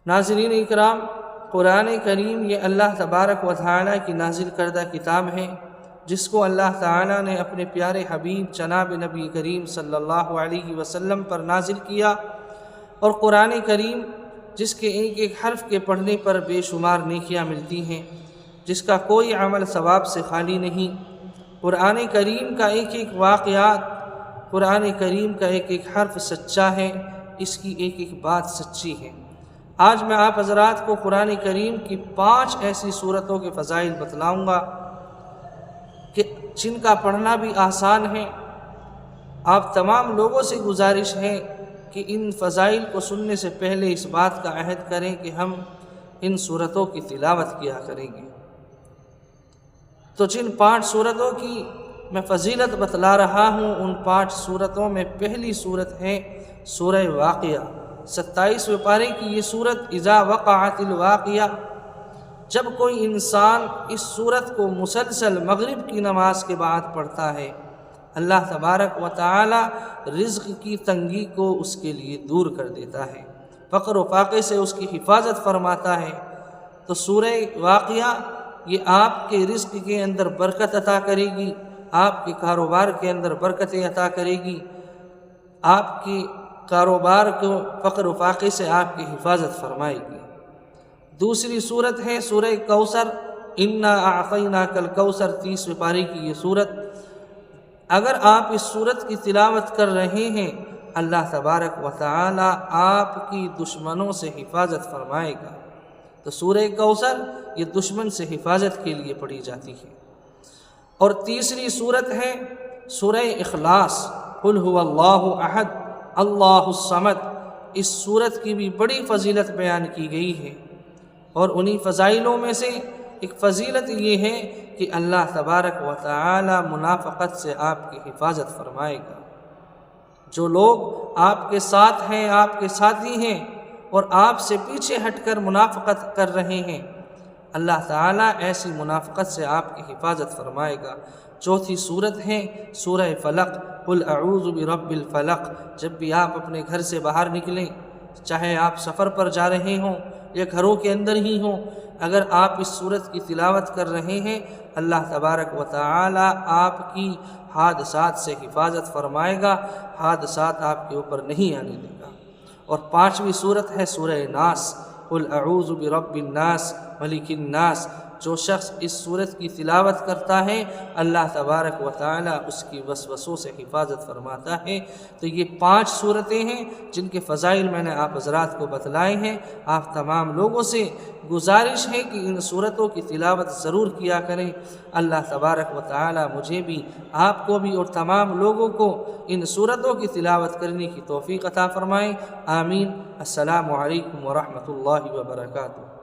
ناظرین اکرام، قرآن کریم یہ اللہ تبارک و تعالیٰ کی نازل کردہ کتاب ہے، جس کو اللہ تعالیٰ نے اپنے پیارے حبیب جناب نبی کریم صلی اللہ علیہ وسلم پر نازل کیا، اور قرآن کریم جس کے ایک ایک حرف کے پڑھنے پر بے شمار نیکیاں ملتی ہیں، جس کا کوئی عمل ثواب سے خالی نہیں۔ قرآن کریم کا ایک ایک واقعات، قرآن کریم کا ایک ایک حرف سچا ہے، اس کی ایک ایک بات سچی ہے۔ آج میں آپ حضرات کو قرآن کریم کی 5 ایسی صورتوں کے فضائل بتلاؤں گا کہ جن کا پڑھنا بھی آسان ہے۔ آپ تمام لوگوں سے گزارش ہے کہ ان فضائل کو سننے سے پہلے اس بات کا عہد کریں کہ ہم ان صورتوں کی تلاوت کیا کریں گے۔ تو جن 5 صورتوں کی میں فضیلت بتلا رہا ہوں، ان 5 صورتوں میں پہلی صورت ہے سورہ واقعہ۔ 27ویں پارے کی یہ صورت اذا وقعت الواقعہ۔ جب کوئی انسان اس صورت کو مسلسل مغرب کی نماز کے بعد پڑھتا ہے، اللہ تبارک و تعالی رزق کی تنگی کو اس کے لیے دور کر دیتا ہے، فقر و فاقے سے اس کی حفاظت فرماتا ہے۔ تو سورہ واقعہ یہ آپ کے رزق کے اندر برکت عطا کرے گی، آپ کے کاروبار کے اندر برکتیں عطا کرے گی، آپ کے کاروبار کو فقر و فاقے سے آپ کی حفاظت فرمائے گی۔ دوسری صورت ہے سورہ کوثر، انا اعطیناک الکوثر، 30ویں پارے کی یہ صورت۔ اگر آپ اس صورت کی تلاوت کر رہے ہیں، اللہ تبارک و تعالی آپ کی دشمنوں سے حفاظت فرمائے گا۔ تو سورہ کوثر یہ دشمن سے حفاظت کے لیے پڑھی جاتی ہے۔ اور تیسری صورت ہے سورہ اخلاص، قل هو اللہ احد اللہ الصمد۔ اس صورت کی بھی بڑی فضیلت بیان کی گئی ہے، اور انہی فضائلوں میں سے ایک فضیلت یہ ہے کہ اللہ تبارک و تعالی منافقت سے آپ کی حفاظت فرمائے گا۔ جو لوگ آپ کے ساتھ ہیں، آپ کے ساتھی ہیں، اور آپ سے پیچھے ہٹ کر منافقت کر رہے ہیں، اللہ تعالیٰ ایسی منافقت سے آپ کی حفاظت فرمائے گا۔ چوتھی صورت ہے سورہ فلق، قل اعوذ برب الفلق۔ جب بھی آپ اپنے گھر سے باہر نکلیں، چاہے آپ سفر پر جا رہے ہوں یا گھروں کے اندر ہی ہوں، اگر آپ اس صورت کی تلاوت کر رہے ہیں، اللہ تبارک و تعالی آپ کی حادثات سے حفاظت فرمائے گا، حادثات آپ کے اوپر نہیں آنے دے گا۔ اور 5ویں صورت ہے سورہ ناس، قل اعوذ برب الناس ملک الناس۔ جو شخص اس صورت کی تلاوت کرتا ہے، اللہ تبارک و تعالی اس کی وسوسوں سے حفاظت فرماتا ہے۔ تو یہ 5 صورتیں ہیں جن کے فضائل میں نے آپ حضرات کو بتلائے ہیں۔ آپ تمام لوگوں سے گزارش ہے کہ ان صورتوں کی تلاوت ضرور کیا کریں۔ اللہ تبارک و تعالی مجھے بھی، آپ کو بھی، اور تمام لوگوں کو ان صورتوں کی تلاوت کرنے کی توفیق عطا فرمائیں۔ آمین۔ السلام علیکم ورحمۃ اللہ وبرکاتہ۔